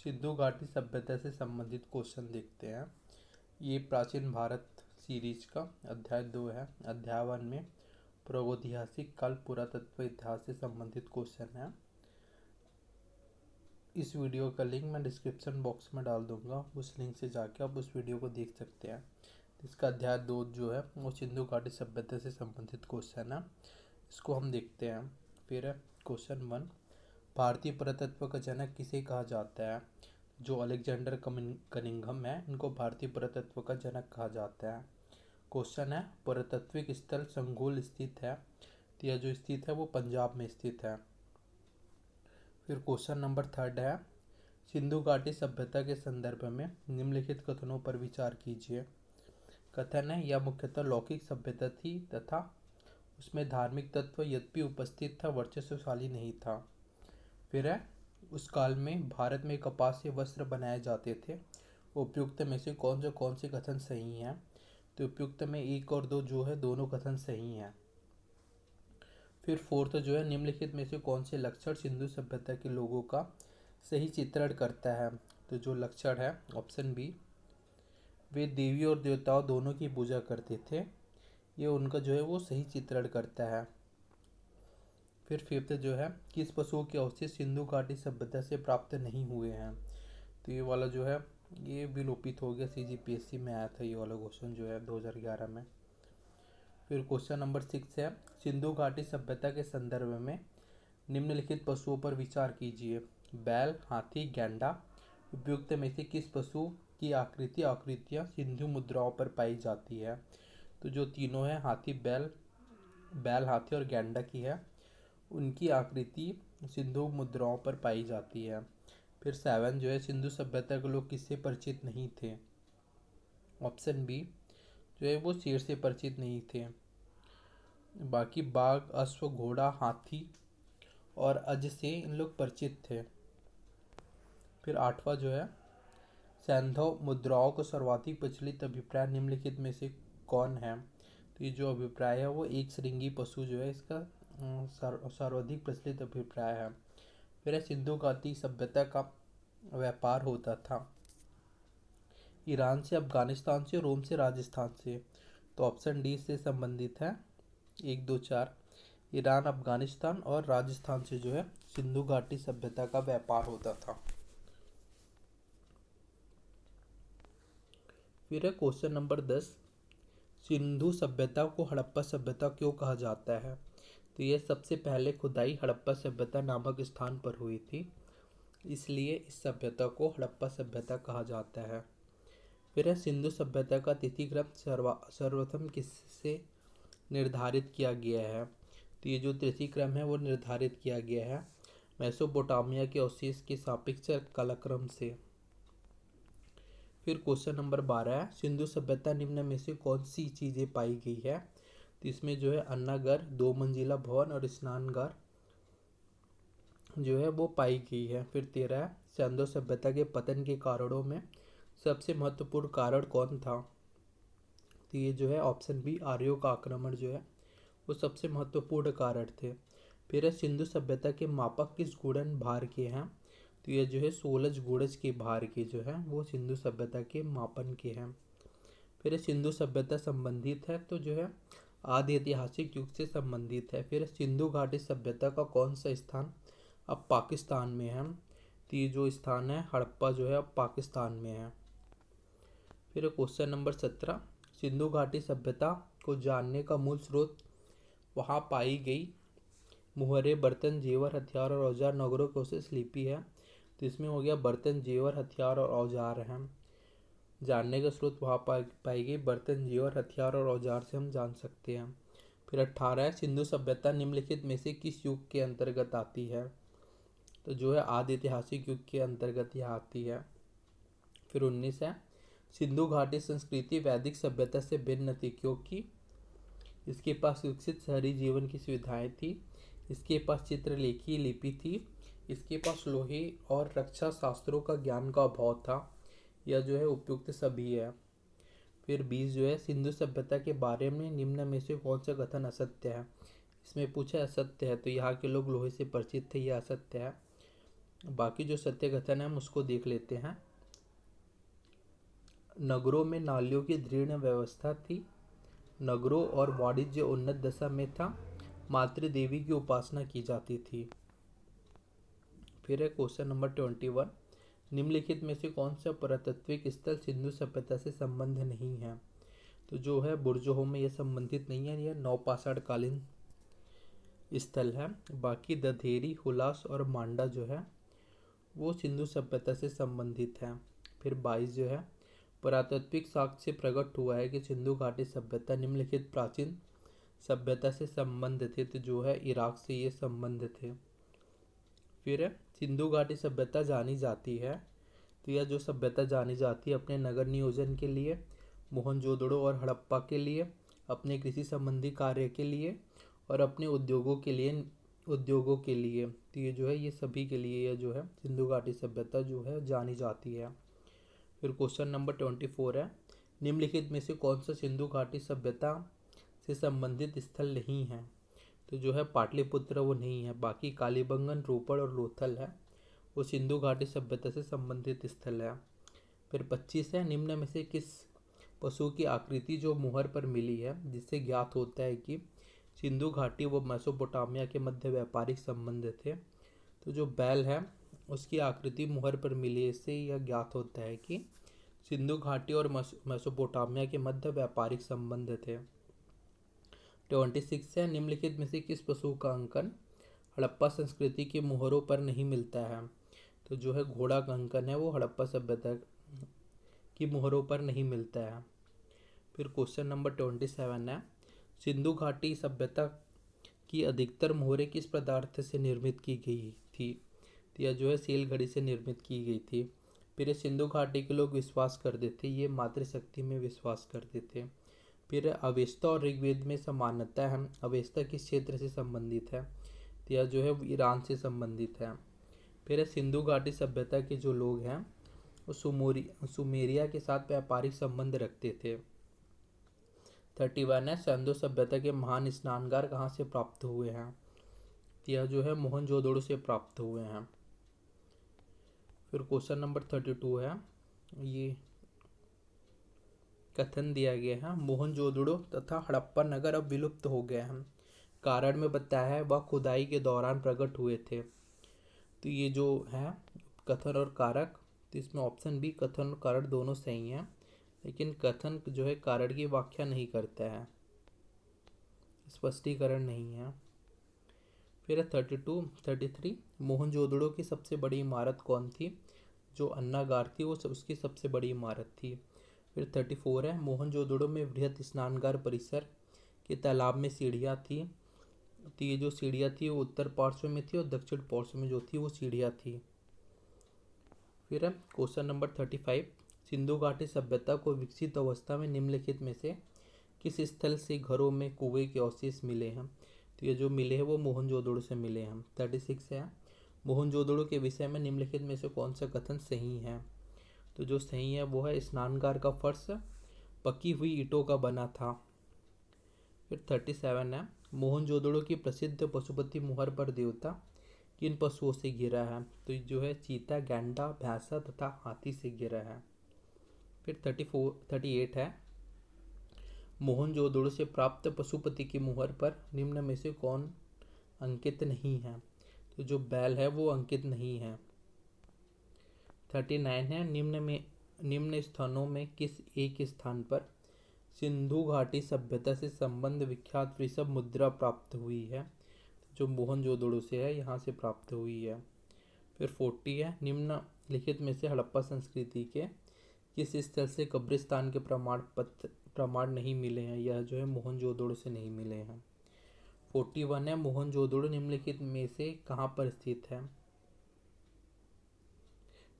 सिंधु घाटी सभ्यता से संबंधित क्वेश्चन देखते हैं। ये प्राचीन भारत सीरीज का अध्याय 2 है। अध्याय 1 में प्रागैतिहासिक काल पुरातत्व इतिहास से संबंधित क्वेश्चन है। इस वीडियो का लिंक मैं डिस्क्रिप्शन बॉक्स में डाल दूंगा, उस लिंक से जाके आप उस वीडियो को देख सकते हैं। इसका अध्याय 2 जो है वो सिंधु घाटी सभ्यता से संबंधित क्वेश्चन है, इसको हम देखते हैं। फिर क्वेश्चन 1, भारतीय पुरातत्व का जनक किसे कहा जाता है? जो अलेक्जेंडर कनिंघम है, इनको भारतीय पुरातत्व का जनक कहा जाता है। क्वेश्चन है, पुरातत्विक स्थल संघूल स्थित है, तो यह जो स्थित है वो पंजाब में स्थित है। फिर क्वेश्चन नंबर 3 है, सिंधु घाटी सभ्यता के संदर्भ में निम्नलिखित कथनों पर विचार कीजिए। कथन है, यह मुख्यतः लौकिक सभ्यता थी तथा उसमें धार्मिक तत्व यद्यपि उपस्थित था, वर्चस्वशाली नहीं था। फिर है, उस काल में भारत में कपास से वस्त्र बनाए जाते थे। उपयुक्त में से कौन से कथन सही हैं? तो उपयुक्त में 1 और 2 जो है दोनों कथन सही हैं। फिर 4 जो है, निम्नलिखित में से कौन से लक्षण सिंधु सभ्यता के लोगों का सही चित्रण करता है? तो जो लक्षण है ऑप्शन बी, वे देवी और देवताओं दोनों की पूजा करते थे, ये उनका जो है वो सही चित्रण करता है। फिर 5 जो है, किस पशुओं के अवशेष सिंधु घाटी सभ्यता से प्राप्त नहीं हुए हैं? तो ये वाला जो है ये विलोपित हो गया, CGPSC में आया था ये वाला क्वेश्चन जो है 2011 में। फिर क्वेश्चन नंबर 6 है, सिंधु घाटी सभ्यता के संदर्भ में निम्नलिखित पशुओं पर विचार कीजिए। बैल, हाथी, गैंडा। उपयुक्त में से किस पशु की आकृतियाँ सिंधु मुद्राओं पर पाई जाती है? तो जो तीनों है, हाथी, बैल, हाथी और गैंडा की है, उनकी आकृति सिंधु मुद्राओं पर पाई जाती है। फिर 7 जो है, सिंधु सभ्यता के लोग किससे परिचित नहीं थे? ऑप्शन बी जो है वो शेर से परिचित नहीं थे, बाकी बाघ, अश्व, घोड़ा, हाथी और अज से इन लोग परिचित थे। फिर 8वां जो है, सैंधव मुद्राओं को सर्वाधिक प्रचलित अभिप्राय निम्नलिखित में से कौन है? तो ये जो अभिप्राय है वो एक श्रृंगी पशु जो है इसका सर्वाधिक प्रचलित अभिप्राय है। फिर सिंधु घाटी सभ्यता का व्यापार होता था ईरान से, अफगानिस्तान से, रोम से, राजस्थान से। तो ऑप्शन डी से संबंधित है 1, 2, 4। ईरान, अफगानिस्तान और राजस्थान से जो है सिंधु घाटी सभ्यता का व्यापार होता था। फिर है क्वेश्चन नंबर 10, सिंधु सभ्यता को हड़प्पा सभ्यता क्यों कहा जाता है? तो यह सबसे पहले खुदाई हड़प्पा सभ्यता नामक स्थान पर हुई थी, इसलिए इस सभ्यता को हड़प्पा सभ्यता कहा जाता है। फिर है, सिंधु सभ्यता का तिथिक्रम सर्वप्रथम किससे निर्धारित किया गया है? तो ये जो तिथिक्रम है वो निर्धारित किया गया है मेसोपोटामिया के अवशेष के सापेक्ष कालक्रम से। फिर क्वेश्चन नंबर 12 है, सिंधु सभ्यता निम्न में से कौन सी चीज़ें पाई गई है? तो इसमें जो है अन्नागार, 2 मंजिला भवन और स्नानगार जो है वो पाई गई है। फिर 13 है, सिंधु सभ्यता के पतन के कारणों में सबसे महत्वपूर्ण कारण कौन था? तो ये जो है ऑप्शन बी, आर्यों का आक्रमण जो है वो सबसे महत्वपूर्ण कारण थे। फिर है, सिंधु सभ्यता के मापक किस गुणन भार के हैं? तो ये जो है 16 गुणज के भार के जो है वो सिंधु सभ्यता के मापन के हैं। फिर है, सिंधु सभ्यता संबंधित है तो जो है आदि ऐतिहासिक युग से संबंधित है। फिर सिंधु घाटी सभ्यता का कौन सा स्थान अब पाकिस्तान में है? तो ये जो स्थान है हड़प्पा जो है अब पाकिस्तान में है। फिर क्वेश्चन नंबर 17, सिंधु घाटी सभ्यता को जानने का मूल स्रोत वहाँ पाई गई मुहरे, बर्तन, जेवर, हथियार और औजार, नगरों के अवशेष, लिपि है। तो इसमें हो गया बर्तन, जेवर, हथियार और औजार हैं। जानने का स्रोत वहाँ पाई गई बर्तन, जेवर, हथियार और औजार से हम जान सकते हैं। फिर 18 है, सिंधु सभ्यता निम्नलिखित में से किस युग के अंतर्गत आती है? तो जो है आदि ऐतिहासिक युग के अंतर्गत यह आती है। फिर 19 है, सिंधु घाटी संस्कृति वैदिक सभ्यता से भिन्न थी क्योंकि इसके पास विकसित शहरी जीवन की सुविधाएं थी, इसके पास चित्रलेखी लिपि थी, इसके पास लोहे और रक्षा शास्त्रों का ज्ञान का अभाव था। यह जो है उपयुक्त सभी है। फिर 20 जो है, सिंधु सभ्यता के बारे में निम्न में से कौन सा कथन असत्य है? इसमें पूछा असत्य है, तो यहाँ के लोग लोहे से परिचित थे, यह असत्य है। बाकी जो सत्य कथन है हम उसको देख लेते हैं। नगरों में नालियों की दृढ़ व्यवस्था थी। नगरों और वाणिज्य उन्नत दशा में था। मातृ देवी की उपासना की जाती थी। फिर है क्वेश्चन नंबर 21। निम्नलिखित में से कौन सा पुरातात्विक स्थल सिंधु सभ्यता से संबंध नहीं है? तो जो है बुरजोह में यह संबंधित नहीं है, यह नवपाषाण कालीन स्थल है। बाकी दधेरी, हुलास और मांडा जो है वो सिंधु सभ्यता से संबंधित है। फिर 22 जो है, पुरातात्विक साक्ष्य से प्रकट हुआ है कि सिंधु घाटी सभ्यता निम्नलिखित प्राचीन सभ्यता से संबंध थे। तो जो है इराक से ये संबंध थे। फिर है सिंधु घाटी सभ्यता जानी जाती है। तो यह जो सभ्यता जानी जाती है अपने नगर नियोजन के लिए, मोहनजोदड़ो और हड़प्पा के लिए, अपने कृषि संबंधी कार्य के लिए और अपने उद्योगों के लिए। तो ये जो है ये सभी के लिए यह जो है सिंधु घाटी सभ्यता जो है जानी जाती है। फिर क्वेश्चन नंबर 24 है, निम्नलिखित में से कौन सा सिंधु घाटी सभ्यता से संबंधित स्थल नहीं है? तो जो है पाटलिपुत्र वो नहीं है। बाकी कालीबंगन, रोपड़ और लोथल है वो सिंधु घाटी सभ्यता से संबंधित स्थल है। फिर 25 है, निम्न में से किस पशु की आकृति जो मुहर पर मिली है जिससे ज्ञात होता है कि सिंधु घाटी व मेसोपोटामिया के मध्य व्यापारिक संबंध थे? तो जो बैल है उसकी आकृति मुहर पर मिली है, इससे यह ज्ञात होता है कि सिंधु घाटी और मेसोपोटामिया के मध्य व्यापारिक संबंध थे। 26 है, निम्नलिखित में से किस पशु का अंकन हड़प्पा संस्कृति की मुहरों पर नहीं मिलता है? तो जो है घोड़ा का अंकन है वो हड़प्पा सभ्यता की मुहरों पर नहीं मिलता है। फिर क्वेश्चन नंबर 27 है, सिंधु घाटी सभ्यता की अधिकतर मोहरें किस पदार्थ से निर्मित की गई थी? तो यह जो है सेल घड़ी से निर्मित की गई थी। फिर सिंधु घाटी के लोग विश्वास करते थे, ये मातृशक्ति में विश्वास करते थे। फिर अवेस्ता और ऋग्वेद में समानता है। अवेस्ता किस क्षेत्र से संबंधित है? तो यह जो है ईरान से संबंधित है। फिर सिंधु घाटी सभ्यता के जो लोग हैं वो सुमेरिया के साथ व्यापारिक संबंध रखते थे। 31 है, सिंधु सभ्यता के महान स्नानगार कहाँ से प्राप्त हुए हैं? यह जो है मोहनजोदड़ो से प्राप्त हुए हैं। फिर क्वेश्चन नंबर 32 है, ये कथन दिया गया है, मोहनजोदड़ो तथा हड़प्पा नगर अब विलुप्त हो गए हैं। कारण में बताया है वह खुदाई के दौरान प्रकट हुए थे। तो ये जो है कथन और कारक, तो इसमें ऑप्शन बी कथन और कारण दोनों सही हैं, लेकिन कथन जो है कारण की व्याख्या नहीं करता है, स्पष्टीकरण नहीं है। फिर 33 मोहनजोदड़ो की सबसे बड़ी इमारत कौन थी? जो अन्नागार थी वो उसकी सबसे बड़ी इमारत थी। फिर 34 है, मोहनजोदड़ो में बृहत स्नानगार परिसर के तालाब में सीढ़ियाँ थी। तो ये जो सीढ़ियाँ थी वो उत्तर पार्श्व में थी और दक्षिण पार्श्व में जो थी वो सीढ़ियाँ थी। फिर है क्वेश्चन नंबर 35, सिंधु घाटी सभ्यता को विकसित अवस्था में निम्नलिखित में से किस स्थल से घरों में कुएं के अवशेष मिले हैं? तो ये जो मिले हैं वो मोहनजोदड़ो से मिले हैं। 36 है, मोहनजोदड़ो के विषय में निम्नलिखित में से कौन सा कथन सही है? तो जो सही है वो है स्नानगार का फर्श पकी हुई ईंटों का बना था। फिर 37 है, मोहनजोदड़ो की प्रसिद्ध पशुपति मुहर पर देवता किन पशुओं से घिरा है? तो जो है चीता, गैंडा, भैंसा तथा हाथी से घिरा है। फिर 38 है, मोहनजोदड़ो से प्राप्त पशुपति की मुहर पर निम्न में से कौन अंकित नहीं है? तो जो बैल है वो अंकित नहीं है। 39 है, निम्न स्थानों में किस एक स्थान पर सिंधु घाटी सभ्यता से संबंध विख्यात वृषभ मुद्रा प्राप्त हुई है? जो मोहनजोदड़ो से है यहाँ से प्राप्त हुई है। फिर 40 है, निम्नलिखित में से हड़प्पा संस्कृति के किस स्थल से कब्रिस्तान के प्रमाण नहीं मिले हैं? यह जो है मोहनजोदड़ो से नहीं मिले हैं। 41 है, मोहनजोदड़ो निम्नलिखित में से कहाँ पर स्थित है?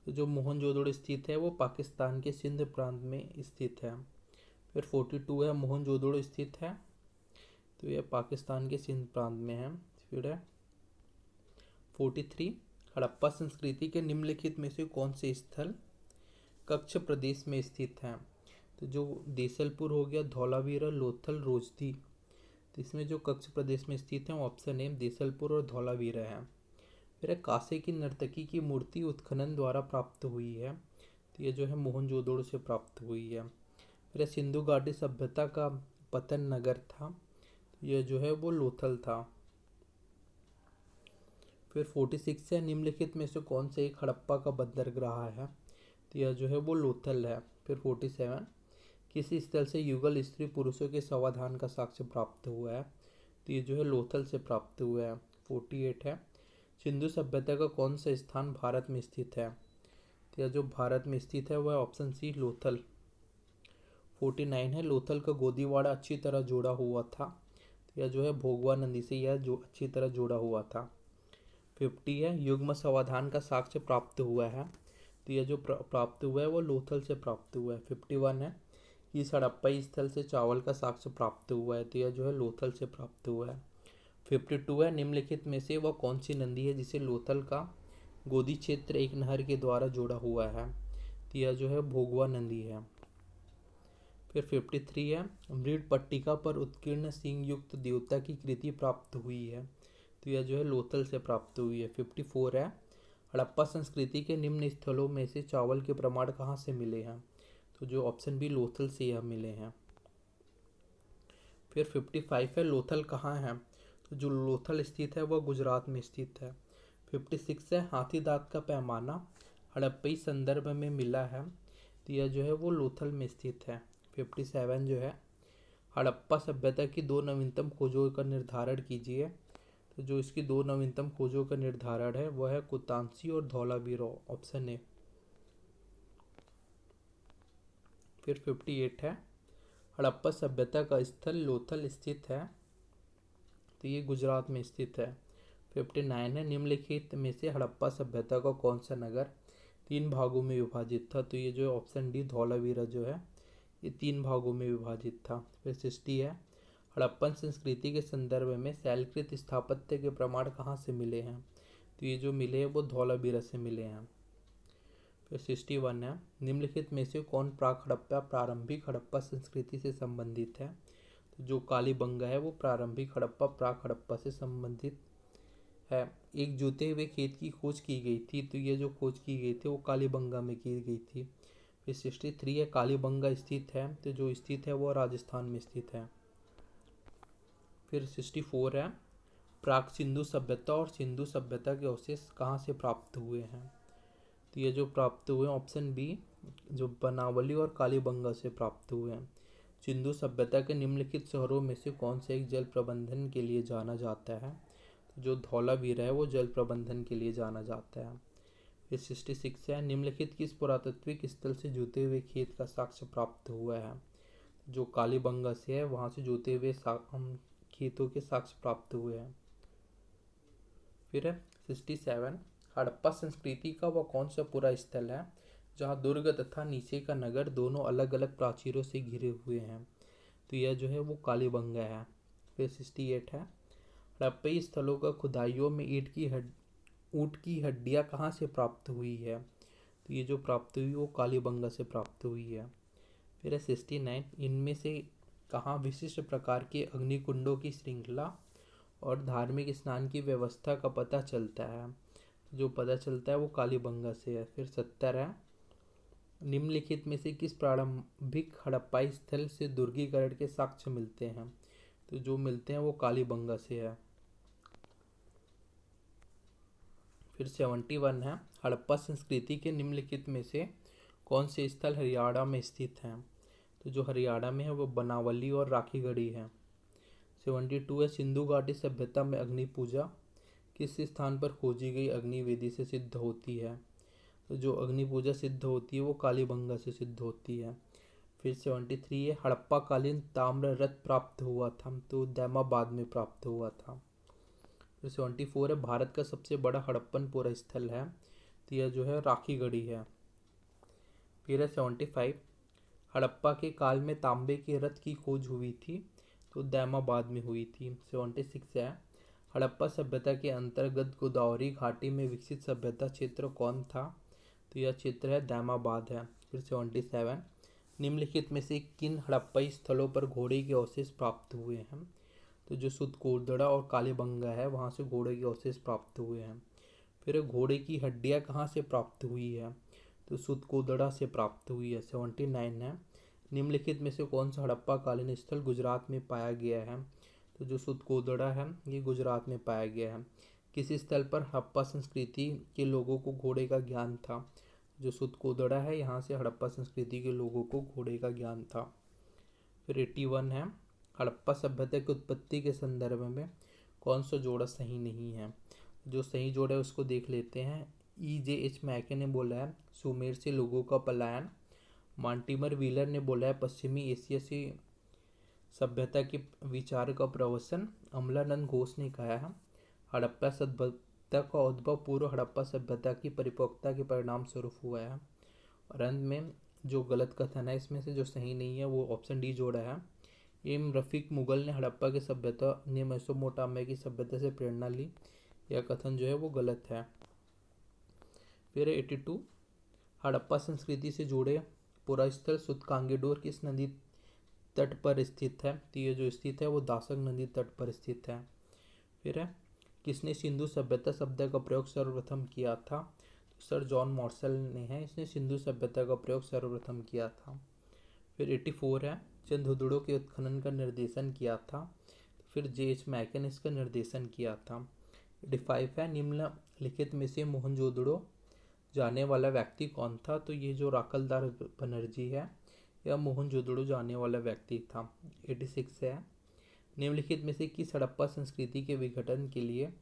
तो जो मोहनजोदड़ो स्थित है वो पाकिस्तान के सिंध प्रांत में स्थित है। फिर 42 है, मोहनजोदड़ो स्थित है तो यह पाकिस्तान के सिंध प्रांत में है। फिर है 43, हड़प्पा संस्कृति के निम्नलिखित में से कौन से स्थल कच्छ प्रदेश में स्थित हैं? तो जो देसलपुर हो गया, धौलावीरा, लोथल, रोजदी। तो इसमें जो कच्छ प्रदेश में स्थित है ऑप्शन ए देसलपुर और धौलावीरा है। फिर है कांसे की नर्तकी की मूर्ति उत्खनन द्वारा प्राप्त हुई है, तो ये जो है मोहनजोदड़ो से प्राप्त हुई है। फिर है सिंधु घाटी सभ्यता का पतन नगर था, तो यह जो है वो लोथल था। फिर 46 है निम्नलिखित में से कौन से एक हड़प्पा का बंदरगाह है, तो यह जो है वो लोथल है। फिर 47 किसी स्थल से युगल स्त्री पुरुषों के समाधान का साक्ष्य प्राप्त हुआ है, तो ये जो है लोथल से प्राप्त हुआ है। 48 है सिंधु सभ्यता का कौन सा स्थान भारत में स्थित है, तो यह जो भारत में स्थित है वह ऑप्शन सी लोथल। 49 है लोथल का गोदीवाड़ा अच्छी तरह जोड़ा हुआ था, तो यह जो है भोगवा नदी से यह जो अच्छी तरह जोड़ा हुआ था। 50 है युग्म समाधान का साक्ष्य प्राप्त हुआ है, तो यह जो प्राप्त हुआ है वो लोथल से प्राप्त हुआ है। 51 है इस हड़प्पा स्थल से चावल का साक्ष्य प्राप्त हुआ है, तो यह जो है लोथल से प्राप्त हुआ है। 52 है निम्नलिखित में से वह कौन सी नदी है जिसे लोथल का गोदी क्षेत्र एक नहर के द्वारा जोड़ा हुआ है, तो यह जो है भोगवा नदी है। फिर 53 है मृड पट्टिका पर उत्कीर्ण सिंह युक्त देवता की कृति प्राप्त हुई है, तो यह जो है लोथल से प्राप्त हुई है। 54 है हड़प्पा संस्कृति के निम्न स्थलों में से चावल के प्रमाण कहाँ से मिले हैं, तो जो ऑप्शन बी लोथल से यह मिले हैं। फिर 55 है लोथल कहाँ है, तो जो लोथल स्थित है वह गुजरात में स्थित है। 56 है हाथी दांत का पैमाना हड़प्पई संदर्भ में मिला है, तो यह जो है वो लोथल में स्थित है। 57 जो है हड़प्पा सभ्यता की दो नवीनतम खोजों का निर्धारण कीजिए, तो जो इसकी दो नवीनतम खोजों का निर्धारण है वह है कुतांसी और धौलावीरा, ऑप्शन ए। फिर 58 है हड़प्पा सभ्यता का स्थल लोथल स्थित है, तो ये गुजरात में स्थित है। 59 है निम्नलिखित में से हड़प्पा सभ्यता का कौन सा नगर 3 भागों में विभाजित था, तो ये जो है ऑप्शन डी धौलावीरा जो है ये 3 भागों में विभाजित था। फिर 60 है हड़प्पन संस्कृति के संदर्भ में शैलकृत स्थापत्य के प्रमाण कहाँ से मिले हैं, तो ये जो मिले हैं वो धौलावीरा से मिले हैं। फिर 61 है निम्नलिखित में से कौन प्राक हड़प्पा प्रारंभिक हड़प्पा संस्कृति से संबंधित है, तो जो कालीबंगा है वो प्रारंभिक हड़प्पा प्राक हड़प्पा से संबंधित है। एक जूते हुए खेत की खोज की गई थी, तो ये जो खोज की गई थी वो कालीबंगा में की गई थी। फिर 63 है कालीबंगा स्थित है, तो जो स्थित है वो राजस्थान में स्थित है। फिर 64 है प्राक सिंधु सभ्यता और सिंधु सभ्यता के अवशेष कहाँ से प्राप्त हुए हैं, तो ये जो प्राप्त हुए ऑप्शन बी जो बनावली और कालीबंगा से प्राप्त हुए हैं। सिंधु सभ्यता के निम्नलिखित शहरों में से कौन सा एक जल प्रबंधन के लिए जाना जाता है, तो जो धौलावीरा है वो जल प्रबंधन के लिए जाना जाता है। फिर 66 है निम्नलिखित किस पुरातात्विक स्थल से जुते हुए खेत का साक्ष्य प्राप्त हुआ है, जो कालीबंगा से है वहाँ से जुते हुए खेतों के साक्ष्य प्राप्त हुए हैं। फिर है 67 हड़प्पा संस्कृति का वह कौन सा पूरा स्थल है जहाँ दुर्ग तथा नीचे का नगर दोनों अलग अलग प्राचीरों से घिरे हुए हैं, तो यह जो है वो कालीबंगा है। फिर 68 है हड़प्पई स्थलों का खुदाइयों में ऊँट की हड्डियाँ कहाँ से प्राप्त हुई है, तो ये जो प्राप्त हुई वो कालीबंगा से प्राप्त हुई है। फिर है 69 इनमें से कहाँ विशिष्ट प्रकार के अग्निकुंडों की श्रृंखला और धार्मिक स्नान की व्यवस्था का पता चलता है, जो पता चलता है वो कालीबंगा से है। फिर 70 है निम्नलिखित में से किस प्रारंभिक हड़प्पाई स्थल से दुर्गीकरण के साक्ष्य मिलते हैं, तो जो मिलते हैं वो कालीबंगा से है। फिर 71 है हड़प्पा संस्कृति के निम्नलिखित में से कौन से स्थल हरियाणा में स्थित हैं, तो जो हरियाणा में है वो बनावली और राखीगढ़ी है। 72 है सिंधु घाटी सभ्यता में अग्नि पूजा किस स्थान पर खोजी गई अग्नि वेदी से सिद्ध होती है, तो जो अग्नि पूजा सिद्ध होती है वो कालीबंगा से सिद्ध होती है। फिर 73 है हड़प्पा कालीन ताम्र रथ प्राप्त हुआ था, तो दैमाबाद में प्राप्त हुआ था। फिर 74 है भारत का सबसे बड़ा हड़प्पन पूरा स्थल है, तो यह जो है राखीगढ़ी है। फिर है 75 हड़प्पा के काल में तांबे के रथ की खोज हुई थी, तो दैमाबाद में हुई थी। 76 है हड़प्पा सभ्यता के अंतर्गत गोदावरी घाटी में विकसित सभ्यता क्षेत्र कौन था, तो यह क्षेत्र है दैमाबाद है। फिर 77 निम्नलिखित में से किन हड़प्पाई स्थलों पर घोड़े के अवशेष प्राप्त हुए हैं, तो जो सुदकोदड़ा और कालीबंगा है वहाँ से घोड़े के अवशेष प्राप्त हुए हैं। फिर घोड़े की हड्डियाँ कहाँ से प्राप्त हुई है, तो सुतकोदड़ा से प्राप्त हुई है। 79 है, निम्नलिखित में से कौन सा हड़प्पा कालीन स्थल गुजरात में पाया गया है, तो जो सुतकोदड़ा है ये गुजरात में पाया गया है। किस स्थल पर हड़प्पा संस्कृति के लोगों को घोड़े का ज्ञान था, जो सुतकोदड़ा है यहाँ से हड़प्पा संस्कृति के लोगों को घोड़े का ज्ञान था। फिर 81 है, हड़प्पा सभ्यता की उत्पत्ति के संदर्भ में कौन सा जोड़ा सही नहीं है, जो सही जोड़ा है उसको देख लेते हैं। EJH मैके ने बोला है सुमेर से लोगों का पलायन। मार्टिमर व्हीलर ने बोला है पश्चिमी एशिया से सभ्यता के विचार का प्रवसन। अमलानंद घोष ने कहा है हड़प्पा सभ्यता का उद्भव पूर्व हड़प्पा सभ्यता की परिपक्वता के परिणाम स्वरूप हुआ है। और अंत में जो गलत कथन है इसमें से जो सही नहीं है वो ऑप्शन डी जोड़ा है। एम रफीक मुगल ने हड़प्पा की सभ्यता ने मेसोपोटामिया की सभ्यता से प्रेरणा ली, यह कथन जो है वो गलत है। फिर 82, हड़प्पा संस्कृति से जुड़े पुरास्थल सुतकांगेडोर किस नदी तट पर स्थित है, तो ये जो स्थित है वो दासक नदी तट पर स्थित है। फिर है किसने सिंधु सभ्यता शब्द का प्रयोग सर्वप्रथम किया था, तो सर जॉन मॉर्सल ने है, इसने सिंधु सभ्यता का प्रयोग सर्वप्रथम किया था। फिर 84 है, चंद्रधुड़ों के उत्खनन का निर्देशन किया था, तो फिर JH मैके ने इसका निर्देशन किया था। 85 है, निम्नलिखित में से मोहनजोदड़ो जाने वाला व्यक्ति कौन था, तो ये जो राकलदार बनर्जी है यह मोहनजोदड़ो जाने वाला व्यक्ति था। 86 है, निम्नलिखित में से किस हड़प्पा संस्कृति के विघटन के लिए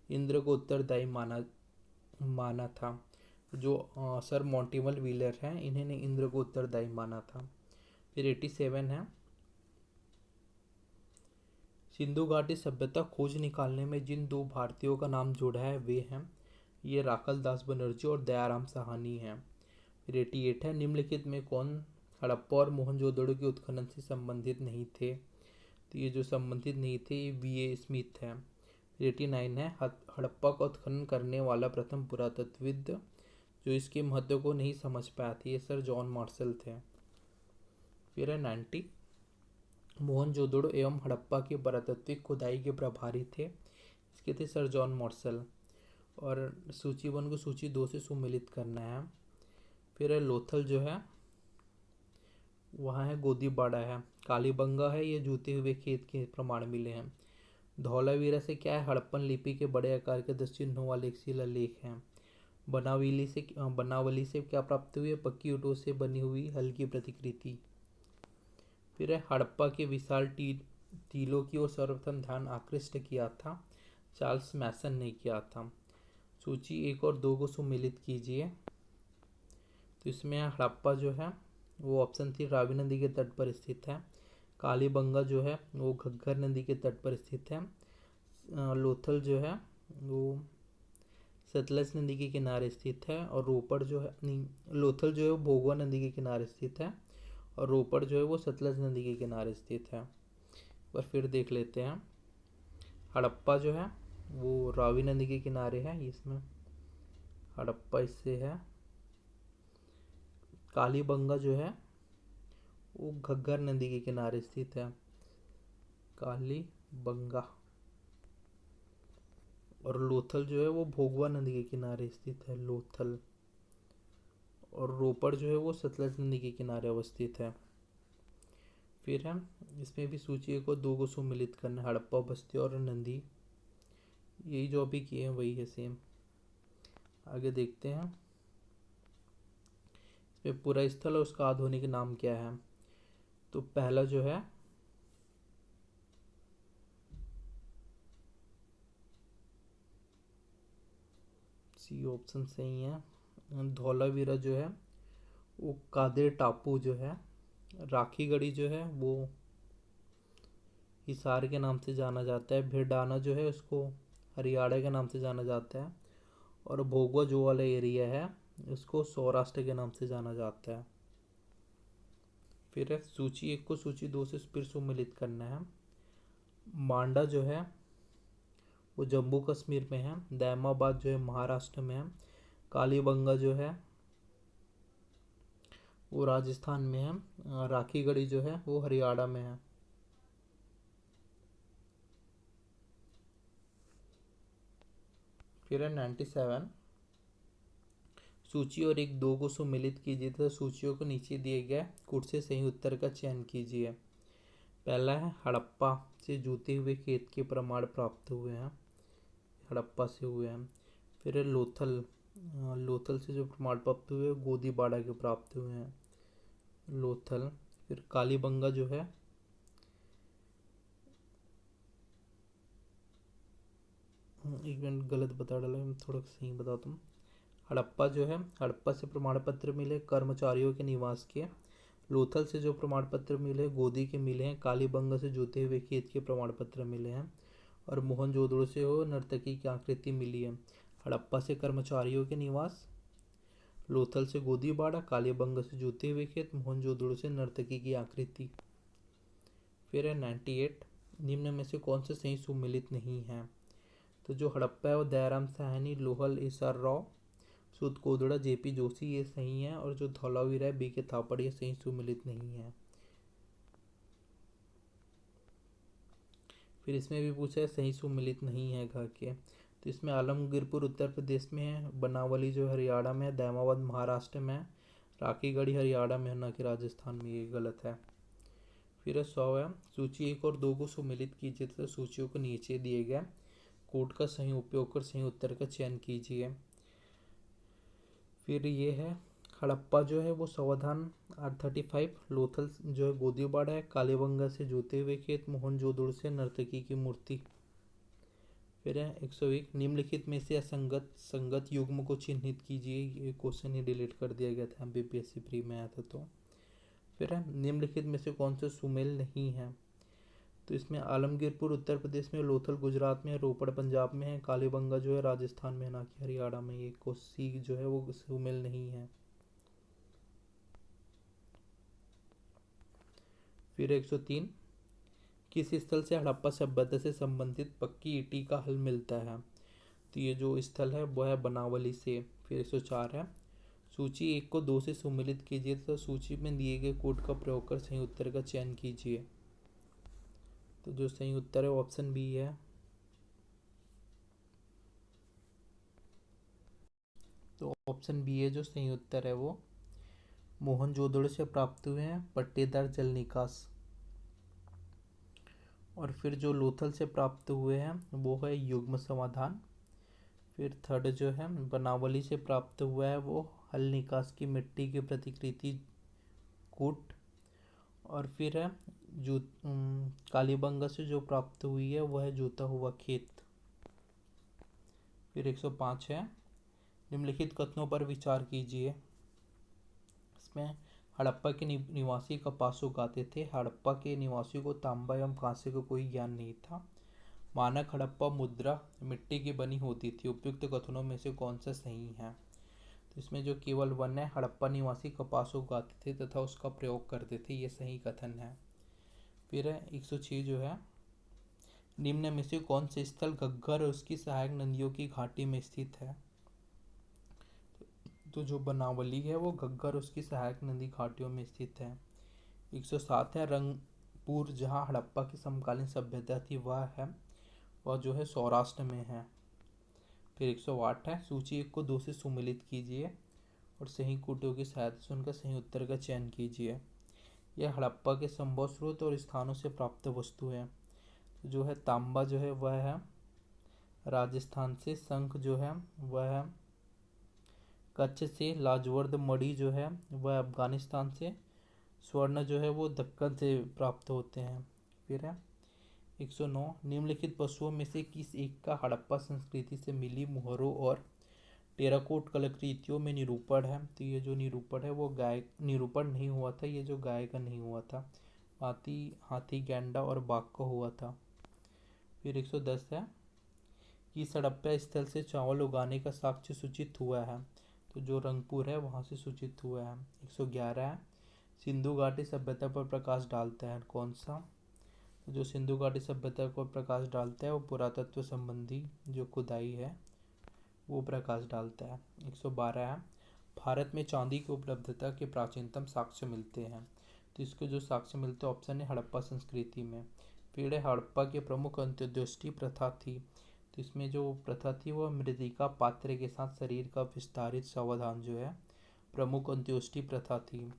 इंद्र को उत्तरदायी माना था, जो सर मॉन्टिमल व्हीलर हैं इन्होंने इंद्र को उत्तरदायी माना था। फिर 87 है, सिंधु घाटी सभ्यता खोज निकालने में जिन दो भारतीयों का नाम जुड़ा है वे हैं, ये राकल दास बनर्जी और दयाराम साहनी हैं। फिर 88 है, निम्नलिखित में कौन हड़प्पा और मोहनजोदड़ो के उत्खनन से संबंधित नहीं थे, तो ये जो संबंधित नहीं थे ये VA स्मिथ है। 89 है, हड़प्पा का उत्खनन करने वाला प्रथम पुरातत्वविद जो इसके महत्व को नहीं समझ पाया था, ये सर जॉन मार्शल थे। फिर है 90, मोहनजोदड़ो एवं हड़प्पा की पुरातात्विक खुदाई के प्रभारी थे, इसके थे सर जॉन मार्शल। और सूची 1 को सूची 2 से सुमेलित करना है। फिर है लोथल जो है वहाँ है गोदीबाड़ा है। कालीबंगा है, ये जूते हुए खेत के प्रमाण मिले हैं। धौलावीरा से क्या है, हड़प्पन लिपि के बड़े आकार के 10 चिन्हों वाले एक शिलालेख हैं। बनावली से क्या प्राप्त हुई है, पक्की ईंटों से बनी हुई हल्की प्रतिकृति। फिर है हड़प्पा के विशाल टीलों की ओर सर्वप्रथम ध्यान आकृष्ट किया था, चार्ल्स मैसन ने किया था। सूची 1 और 2 को सुमेलित कीजिए। तो इसमें हड़प्पा जो है वो ऑप्शन थी रावी नदी के तट पर स्थित है। कालीबंगा जो है वो घग्गर नदी के तट पर स्थित है। लोथल जो है वो सतलज नदी के किनारे स्थित है। और रोपड़ जो है नहीं, लोथल जो है वो भोगवा नदी के किनारे स्थित है और रोपड़ जो है वो सतलज नदी के किनारे स्थित है। पर फिर देख लेते हैं, हड़प्पा जो है वो रावी नदी के किनारे है, इसमें हड़प्पा इससे है। कालीबंगा जो है वो घग्गर नदी के किनारे स्थित है, कालीबंगा। और लोथल जो है वो भोगवा नदी के किनारे स्थित है, लोथल। और रोपड़ जो है वो सतलज नदी के किनारे अवस्थित है। फिर है इसमें भी सूची 1 और 2 को सुमेलित करना, हड़प्पा, बस्ती और नंदी, यही जो अभी किए हैं वही है सेम। आगे देखते हैं, इसमें पूरा स्थल और उसका आधुनिक नाम क्या है। तो पहला जो है सी ऑप्शन सही है। धौलावीरा जो है वो कादिर टापू जो है, राखीगढ़ी जो है वो हिसार के नाम से जाना जाता है, भिरडाना जो है उसको हरियाणा के नाम से जाना जाता है, और भोगवा जो वाला एरिया है उसको सौराष्ट्र के नाम से जाना जाता है। फिर है सूची 1 को सूची 2 से फिर सुमेलित करना है। मांडा जो है वो जम्मू कश्मीर में है, दैमाबाद जो है महाराष्ट्र में है, कालीबंगा जो है वो राजस्थान में है, राखीगढ़ी जो है वो हरियाणा में है। फिर है 97, सूची और एक दो को सुमेलित कीजिए तथा सूचियों को नीचे दिए गए कूट से सही उत्तर का चयन कीजिए। पहला है हड़प्पा से जूते हुए खेत के प्रमाण प्राप्त हुए हैं, हड़प्पा से हुए हैं। फिर है लोथल, लोथल से जो प्रमाण प्राप्त हुए गोदीबाड़ा के प्राप्त हुए हैं, लोथल। फिर कालीबंगा जो है एक मिनट गलत बता डाला, मैं थोड़ा सही बताता हूँ। हड़प्पा जो है, हड़प्पा से प्रमाण पत्र मिले कर्मचारियों के निवास के। लोथल से जो प्रमाण पत्र मिले गोदी के मिले हैं। कालीबंगा से जूते हुए खेत के प्रमाण पत्र मिले हैं। और मोहनजोदड़ो से हो नर्तकी की आकृति मिली है। हड़प्पा से कर्मचारियों के निवास, लोथल से गोदीबाड़ा, कालीबंगा से जूते हुए खेत, मोहनजोदड़ो से नर्तकी की आकृति। फिर है 98, निम्न में से कौन से सही सुमेलित नहीं है। तो जो हड़प्पा है वो दयाराम साहनी, लोहल एसआर राव, सूद कोदड़ा जेपी जोशी, ये सही है। और जो धौलावीरा है बीके थापड़, ये सही सुमेलित नहीं है। फिर इसमें भी पूछा है सही सुमेलित नहीं है घर के। तो इसमें आलमगीरपुर उत्तर प्रदेश में है, बनावली जो हरियाणा में है, दैमाबाद महाराष्ट्र में है, राखीगढ़ी हरियाणा में है, न कि राजस्थान में, ये गलत है। फिर 100 है सूची 1 और 2 को सुमेलित कीजिए तथा सूचियों को नीचे दिए गए कोड का सही उपयोग कर सही उत्तर का चयन कीजिए। फिर ये है हड़प्पा जो है वो सावधान R35, लोथल जो है गोदीबाड़ा है, कालीबंगा से जूते हुए खेत, मोहनजोदड़ो से नर्तकी की मूर्ति। फिर है 101, निम्नलिखित में से असंगत संगत युग्म को चिन्हित कीजिए। ये क्वेश्चन ही डिलीट कर दिया गया था, बीपीएससी प्री में आया था। तो फिर है निम्नलिखित में से कौन सा सुमेल नहीं है। तो इसमें आलमगीरपुर उत्तर प्रदेश में, लोथल गुजरात में है, रोपड़ पंजाब में है, कालीबंगा जो है राजस्थान में, ना कि हरियाणा में। ये कोसी जो है वो सुमेल नहीं है। फिर 103, किस स्थल से हड़प्पा सभ्यता से संबंधित पक्की ईंटी का हल मिलता है। तो ये जो स्थल है वो है बनावली से। फिर 104 है सूची 1 को 2 से सुमेलित कीजिए तथा सूची में दिए गए कोड का प्रयोग कर सही उत्तर का चयन कीजिए। तो जो सही उत्तर है ऑप्शन बी है। तो ऑप्शन बी है जो सही उत्तर है वो मोहनजोदड़ो से प्राप्त हुए हैं पट्टेदार जल निकास। और फिर जो लोथल से प्राप्त हुए हैं वो है युग्म समाधान। फिर थर्ड जो है बनावली से प्राप्त हुआ है वो हल निकास की मिट्टी की प्रतिकृति कूट। और फिर है जो कालीबंगा से जो प्राप्त हुई है वह है जोता हुआ खेत। फिर 105 है निम्नलिखित कथनों पर विचार कीजिए। इसमें हड़प्पा के निवासी कपास उगाते थे। हड़प्पा के निवासियों को तांबा एवं कांसे का कोई ज्ञान नहीं था। मानक हड़प्पा मुद्रा मिट्टी की बनी होती थी। उपयुक्त कथनों में से कौन सा सही है। तो इसमें जो केवल 1 है हड़प्पा निवासी कपास उगाते थे तथा उसका प्रयोग करते थे, ये सही कथन है। फिर है 106 जो है निम्न में से कौन से स्थल घग्गर और उसकी सहायक नदियों की घाटी में स्थित है। तो जो बनावली है वो घग्गर उसकी सहायक नदी घाटियों में स्थित है। 107 है रंगपुर जहाँ हड़प्पा की समकालीन सभ्यता थी वह जो है सौराष्ट्र में है। फिर 108 है सूची 1 को 2 से सुमेलित कीजिए और सही कोटियों की सहायता से उनका सही उत्तर का चयन कीजिए। यह हड़प्पा के संभव स्रोत और स्थानों से प्राप्त वस्तु है। जो है तांबा जो है वह है राजस्थान से, शंख जो है वह है कच्छ से, लाजवर्द मणि जो है वह अफगानिस्तान से, स्वर्ण जो है वो दक्कन से प्राप्त होते हैं। फिर है 109 निम्नलिखित पशुओं में से किस एक का हड़प्पा संस्कृति से मिली मुहरों और टेराकोट कलाकृतियों में निरूपण है। तो ये जो निरूपण है वो गाय निरूपण नहीं हुआ था, ये जो गाय का नहीं हुआ था, हाथी गैंडा और बाघ का हुआ था। फिर 110 है कि हड़प्पा स्थल से चावल उगाने का साक्ष्य सूचित हुआ है। तो जो रंगपुर है वहाँ से सूचित हुआ है। 111 है सिंधु घाटी सभ्यता पर प्रकाश डालता है कौन सा। तो जो सिंधु घाटी सभ्यता पर प्रकाश डालता है वो पुरातत्व संबंधी जो खुदाई है वो प्रकाश डालता है। 112 है भारत में चांदी की उपलब्धता के प्राचीनतम साक्ष्य मिलते हैं। तो इसके जो साक्ष्य मिलते हैं ऑप्शन है हड़प्पा संस्कृति में। फिर हड़प्पा की प्रमुख अंत्योदष्टि प्रथा थी। तो इसमें जो प्रथा थी वो मृतिका पात्र के साथ शरीर का विस्तारित समाधान जो है प्रमुख अंत्येष्टि प्रथा थी।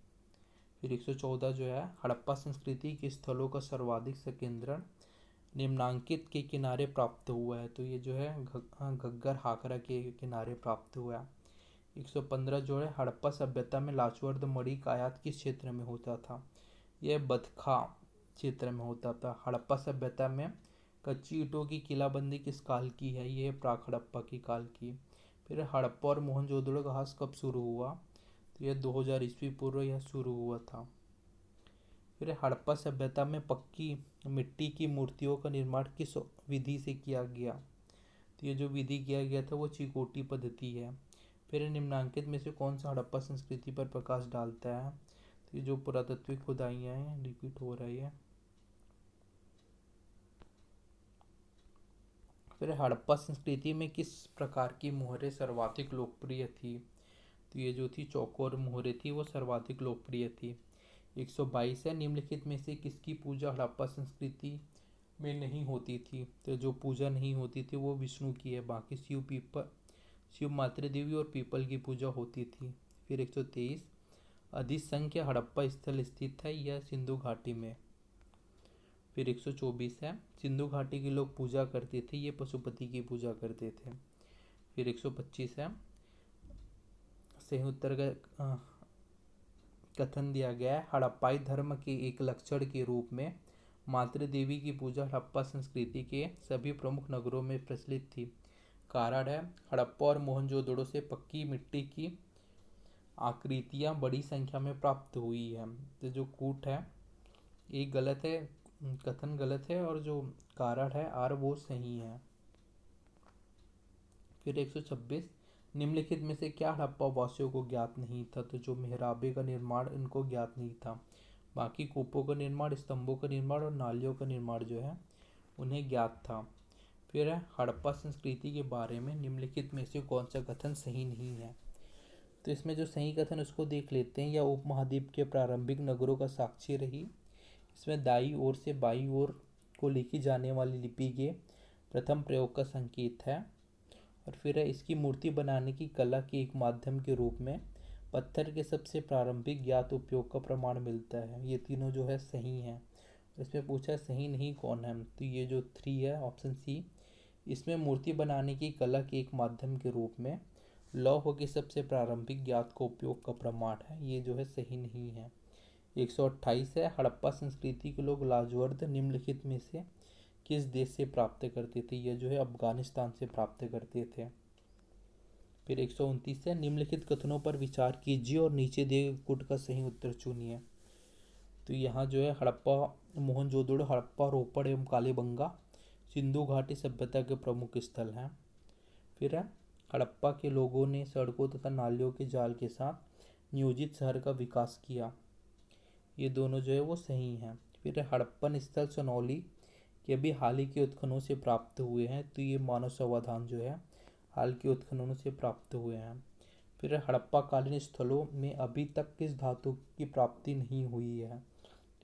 फिर 114 जो है हड़प्पा संस्कृति के स्थलों का सर्वाधिक संकेंद्रण निम्नांकित के किनारे प्राप्त हुआ है। तो ये जो है घग्गर हाकरा के किनारे प्राप्त हुआ है। 115 जो है हड़प्पा सभ्यता में लाचवर्द मणि का आयात किस क्षेत्र में होता था? यह बदखा क्षेत्र में होता था। हड़प्पा सभ्यता में कच्ची ईंटों की किलाबंदी किस काल की है? यह प्राक हड़प्पा की काल की। फिर हड़प्पा और मोहनजोदड़ो का हास कब शुरू हुआ? तो यह 2000 ईस्वी पूर्व यह शुरू हुआ था। फिर हड़प्पा सभ्यता में पक्की मिट्टी की मूर्तियों का निर्माण किस विधि से किया गया? तो ये जो विधि किया गया था वो चिकोटी पद्धति है। फिर निम्नांकित में से कौन सा हड़प्पा संस्कृति पर प्रकाश डालता है? तो ये जो पुरातत्विक खुदाइयाँ हैं रिपीट हो रही है। फिर हड़प्पा संस्कृति में किस प्रकार की मोहरें सर्वाधिक लोकप्रिय थी? तो ये जो थी चौकोर मोहरें थी वो सर्वाधिक लोकप्रिय थी। 122 है निम्नलिखित में से किसकी पूजा हड़प्पा संस्कृति में नहीं होती थी? तो जो पूजा नहीं होती थी वो विष्णु की है, बाकी शिव मातृ देवी और पीपल की पूजा होती थी। फिर 123 अधिसंख्य हड़प्पा स्थल स्थित है यह सिंधु घाटी में। फिर 124 है सिंधु घाटी के लोग पूजा करते थे, ये पशुपति की पूजा करते थे। फिर 125 है सही उत्तर का कथन दिया गया है हड़प्पाई धर्म के एक लक्षण के रूप में मातृ देवी की पूजा हड़प्पा संस्कृति के सभी प्रमुख नगरों में प्रचलित थी। कारण है हड़प्पा और मोहनजोदड़ो से पक्की मिट्टी की आकृतियां बड़ी संख्या में प्राप्त हुई है। तो जो कूट है एक गलत है, कथन गलत है और जो कारण है आर वो सही है। फिर 126 निम्नलिखित में से क्या हड़प्पा वासियों को ज्ञात नहीं था? तो जो मेहराबे का निर्माण इनको ज्ञात नहीं था, बाकी कूपों का निर्माण, स्तंभों का निर्माण और नालियों का निर्माण जो है उन्हें ज्ञात था। फिर है हड़प्पा संस्कृति के बारे में निम्नलिखित में से कौन सा कथन सही नहीं है? तो इसमें जो सही कथन उसको देख लेते हैं। यह उपमहाद्वीप के प्रारंभिक नगरों का साक्षी रही। इसमें दाई ओर से बाई ओर को लिखी जाने वाली लिपि के प्रथम प्रयोग का संकेत है। और फिर है इसकी मूर्ति बनाने की कला के एक माध्यम के रूप में पत्थर के सबसे प्रारंभिक ज्ञात उपयोग का प्रमाण मिलता है। ये तीनों जो है सही हैं। इसमें पूछा सही नहीं कौन है? तो ये जो 3 है ऑप्शन सी, इसमें मूर्ति बनाने की कला के एक माध्यम के रूप में लौह के सबसे प्रारंभिक ज्ञात का उपयोग का प्रमाण है, ये जो है सही नहीं है। 128 है हड़प्पा संस्कृति के लोग लाजवर्द निम्नलिखित में से किस देश से प्राप्त करते थे? यह जो है अफगानिस्तान से प्राप्त करते थे। फिर 129 है निम्नलिखित कथनों पर विचार कीजिए और नीचे दिए कूट का सही उत्तर चुनिए। तो यहाँ जो है हड़प्पा मोहनजोदड़ो हड़प्पा रोपड़ एवं कालीबंगा सिंधु घाटी सभ्यता के प्रमुख स्थल हैं। फिर है हड़प्पा के लोगों ने सड़कों तथा नालियों के जाल के साथ नियोजित शहर का विकास किया, ये दोनों जो है वो सही हैं। फिर हड़प्पन स्थल सोनौली के भी हाल ही के उत्खननों से प्राप्त हुए हैं, तो ये मानव समाधान जो है हाल के उत्खननों से प्राप्त हुए हैं। फिर हड़प्पा कालीन स्थलों में अभी तक किस धातु की प्राप्ति नहीं हुई है?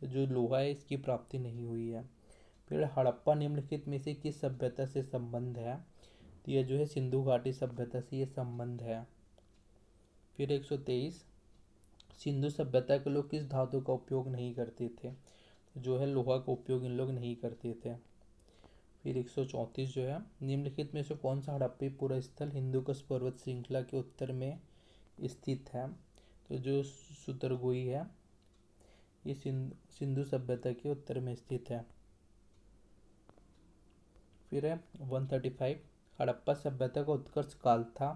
तो जो लोहा है इसकी प्राप्ति नहीं हुई है। फिर हड़प्पा निम्नलिखित में से किस सभ्यता से संबंध है? तो यह जो है सिंधु घाटी सभ्यता से ये संबंध है। फिर 123 सिंधु सभ्यता के लोग किस धातु का उपयोग नहीं करते थे? तो जो है लोहा का उपयोग इन लोग नहीं करते थे। फिर 134 जो है निम्नलिखित में से कौन सा हड़प्पी पुरा स्थल हिंदूकुश पर्वत श्रृंखला के उत्तर में स्थित है? तो जो सुतरगुई है ये सिंधु सभ्यता के उत्तर में स्थित है। फिर है 135 हड़प्पा सभ्यता का उत्कर्ष काल था,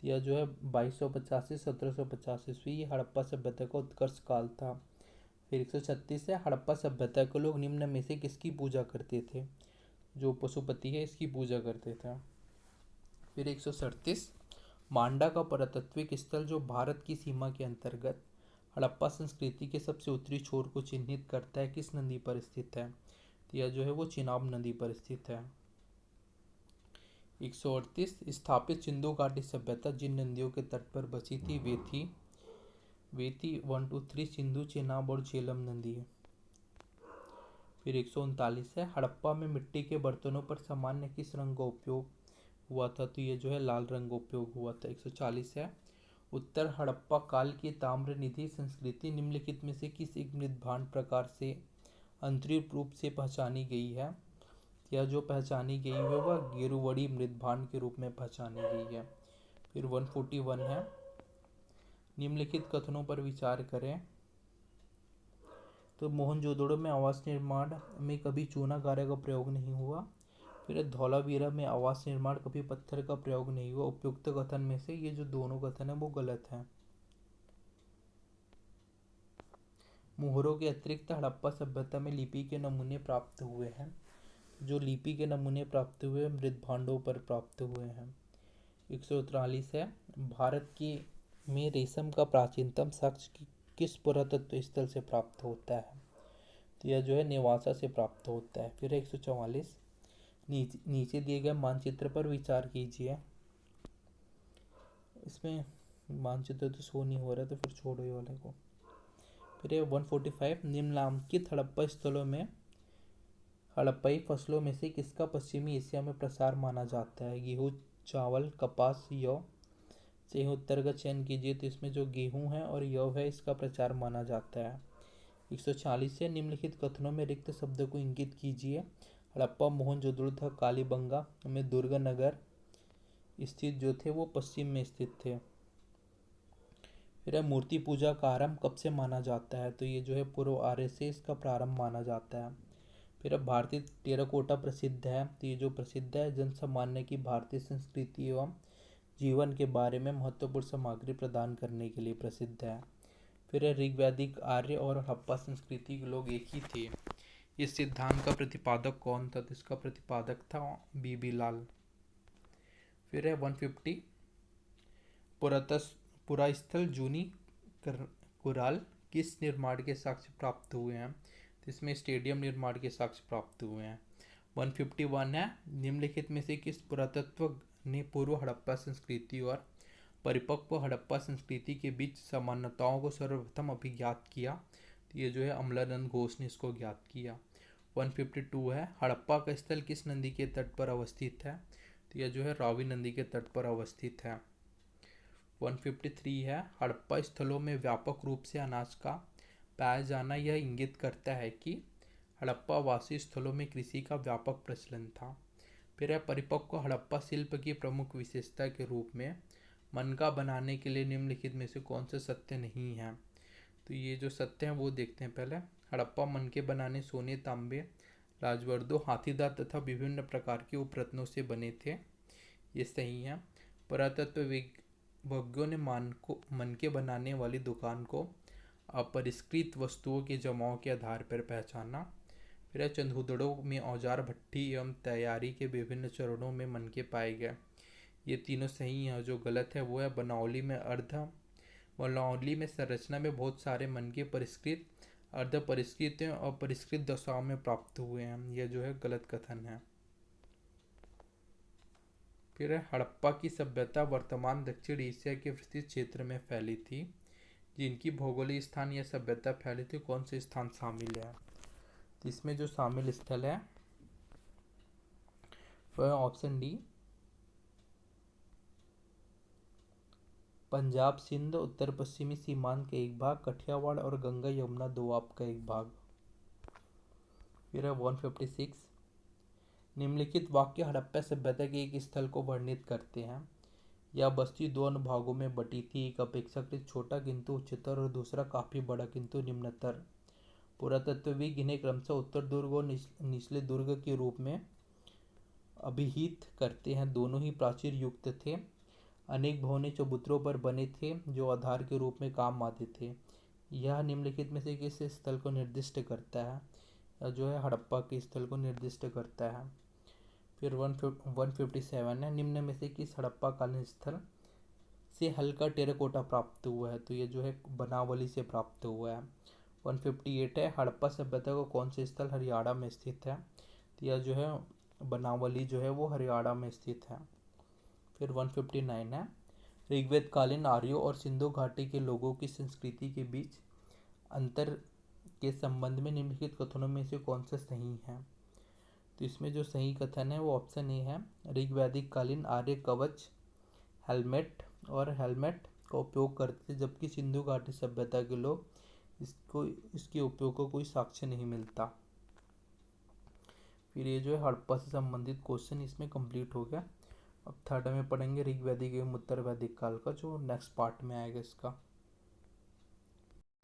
तो यह जो है 2250 से 1750 ईस्वी ये हड़प्पा सभ्यता का उत्कर्ष काल था। फिर 136 है हड़प्पा सभ्यता के लोग निम्न में से किसकी पूजा करते थे? जो पशुपति है इसकी पूजा करते थे। फिर 137 मांडा का पुरातात्विक स्थल जो भारत की सीमा के अंतर्गत हड़प्पा संस्कृति के सबसे उत्तरी छोर को चिन्हित करता है किस नदी पर स्थित है? तो यह जो है वो चिनाब नदी पर स्थित है। 138 स्थापित सिंधु घाटी सभ्यता जिन नदियों के तट पर बची थी वे थी 1 2 3 सिंधु, चेनाब और झेलम नदी। फिर 139 है, हड़प्पा में मिट्टी के बर्तनों पर सामान्य किस रंग का उपयोग हुआ था? तो ये जो है लाल रंग का उपयोग हुआ था। 140 है, उत्तर हड़प्पा काल की ताम्र निधि संस्कृति निम्नलिखित में से किस एक मृद भांड प्रकार से अंतरिम रूप से पहचानी गई है? यह जो पहचानी गई है वह गेरुवड़ी मृद भांड के रूप में पहचानी गई है। फिर 141 है, निम्नलिखित कथनों पर विचार करें। तो मोहनजोदड़ो में आवास निर्माण में कभी चूना गारे का प्रयोग नहीं हुआ। फिर धौलावीरा में आवास निर्माण कभी पत्थर का प्रयोग नहीं हुआ। उपयुक्त कथन में से ये जो दोनों कथन है वो गलत है। मोहरों के अतिरिक्त हड़प्पा सभ्यता में लिपि के नमूने प्राप्त हुए हैं। जो लिपि के नमूने प्राप्त हुए मृद भांडों पर प्राप्त हुए हैं। 143 है, भारत के में रेशम का प्राचीनतम साक्ष्य किस पुरातत्व स्थल से प्राप्त होता है? तो यह जो है नेवासा से प्राप्त होता है। फिर 144, नीचे दिए गए मानचित्र पर विचार कीजिए। इसमें मानचित्र तो शो नहीं हो रहा, तो फिर छोड़ो ये वाले को। फिर 145, निम्नलिखित हड़प्पा स्थलों में हड़प्पाई फसलों में से किसका पश्चिमी एशिया में प्रसार माना जाता है? गेहूँ, चावल, कपास, यौ से उत्तर का चयन कीजिए। तो इसमें जो गेहूँ है और यौ है इसका प्रचार माना जाता है। 140 से, निम्नलिखित कथनों में रिक्त शब्द को इंगित कीजिए। हड़प्पा मोहनजोदड़ो तथा कालीबंगा में दुर्ग नगर स्थित जो थे वो पश्चिम में स्थित थे। फिर मूर्ति पूजा का आरंभ कब से माना जाता है? तो ये जो है पूर्व आर्य से इसका प्रारंभ माना जाता है। फिर अब भारतीय टेराकोटा प्रसिद्ध है। तो ये जो प्रसिद्ध है जन सामान्य की भारतीय संस्कृति एवं जीवन के बारे में महत्वपूर्ण सामग्री प्रदान करने के लिए प्रसिद्ध है। फिर ऋग्वैदिक, आर्य और हड़प्पा संस्कृति के लोग एक ही थे। इस सिद्धांत का प्रतिपादक कौन था? तो इसका प्रतिपादक था बीबी लाल। फिर है 150, पुरास्थल जूनी कुराल किस निर्माण के साक्ष्य प्राप्त हुए हैं? तो इसमें स्टेडियम निर्माण के साक्ष्य प्राप्त हुए हैं। 151 है, निम्नलिखित में से किस पुरातत्व ने पूर्व हड़प्पा संस्कृति और परिपक्व हड़प्पा संस्कृति के बीच समानताओं को सर्वप्रथम अभिज्ञात किया? तो ये जो है अमलानंद घोष ने इसको ज्ञात किया। 152 है, हड़प्पा का स्थल किस नदी के तट पर अवस्थित है? तो यह जो है रावी नदी के तट पर अवस्थित है। 153 है, हड़प्पा स्थलों में व्यापक रूप से अनाज का पाया जाना यह इंगित करता है कि हड़प्पा वासी स्थलों में कृषि का व्यापक प्रचलन था। फिर है परिपक्व हड़प्पा शिल्प की प्रमुख विशेषता के रूप में मनका बनाने के लिए निम्नलिखित में से कौन सा सत्य नहीं है? तो ये जो सत्य है वो देखते हैं पहले। हड़प्पा मनके बनाने सोने, तांबे, राजवर्दों, हाथीदांत तथा विभिन्न प्रकार के उपरत्नों से बने थे, ये सही है। पुरातत्वविज्ञों ने मनके बनाने वाली दुकान को अपरिष्कृत वस्तुओं के जमाव के आधार पर पहचाना। फिर चंदहुदड़ों में औजार भट्ठी एवं तैयारी के विभिन्न चरणों में मनके पाए गए, ये तीनों सही हैं। जो गलत है वो है बनौली में संरचना में बहुत सारे मनके परिष्कृत, अर्ध परिष्कृत और अपरिष्कृत दशाओं में प्राप्त हुए हैं, यह जो है गलत कथन है। फिर हड़प्पा की सभ्यता वर्तमान दक्षिण एशिया के विस्तृत क्षेत्र में फैली थी। जिनकी भौगोलिक स्थान यह सभ्यता फैली थी, कौन से स्थान शामिल है? तो इसमें जो शामिल स्थल है वह ऑप्शन डी, पंजाब, सिंध, उत्तर पश्चिमी सीमांत का एक भाग, कठियावाड़ और गंगा यमुना दोआब का एक भाग। फिर है 156, निम्नलिखित वाक्य हड़प्पा सभ्यता के एक स्थल को वर्णित करते हैं। यह बस्ती दो अनुभागों में बटी थी, एक अपेक्षाकृत छोटा किंतु उच्चतर और दूसरा काफी बड़ा किंतु निम्नतर। पुरातत्वविद इन्हें क्रमशः उत्तर दुर्ग और निचले दुर्ग के रूप में अभिहित करते हैं। दोनों ही प्राचीर युक्त थे। अनेक भवनें चबूतरों पर बने थे जो आधार के रूप में काम आते थे। यह निम्नलिखित में से किस स्थल को निर्दिष्ट करता है? यह जो है हड़प्पा के स्थल को निर्दिष्ट करता है। फिर 157 है, निम्न में से किस हड़प्पा कालीन स्थल से हल्का टेराकोटा प्राप्त हुआ है? तो ये जो है बनावली से प्राप्त हुआ है। 158 है, हड़प्पा सभ्यता का कौन से स्थल हरियाणा में स्थित है? तो यह जो है बनावली जो है वो हरियाणा में स्थित है। फिर 159 है, ऋग्वेद कालीन आर्यों और सिंधु घाटी के लोगों की संस्कृति के बीच अंतर के संबंध में निम्नलिखित कथनों में से कौन सा सही है। तो इसमें जो सही कथन है वो ऑप्शन ए है, ऋग्वैदिक कालीन आर्य कवच हेलमेट का उपयोग करते थे, जबकि सिंधु घाटी सभ्यता के लोग इसके उपयोग का कोई साक्ष्य नहीं मिलता। फिर ये जो है हड़प्पा से संबंधित क्वेश्चन इसमें कंप्लीट हो गया। अब थर्ड में पढ़ेंगे ऋग्वैदिक एवं उत्तर वैदिक काल का, जो नेक्स्ट पार्ट में आएगा इसका।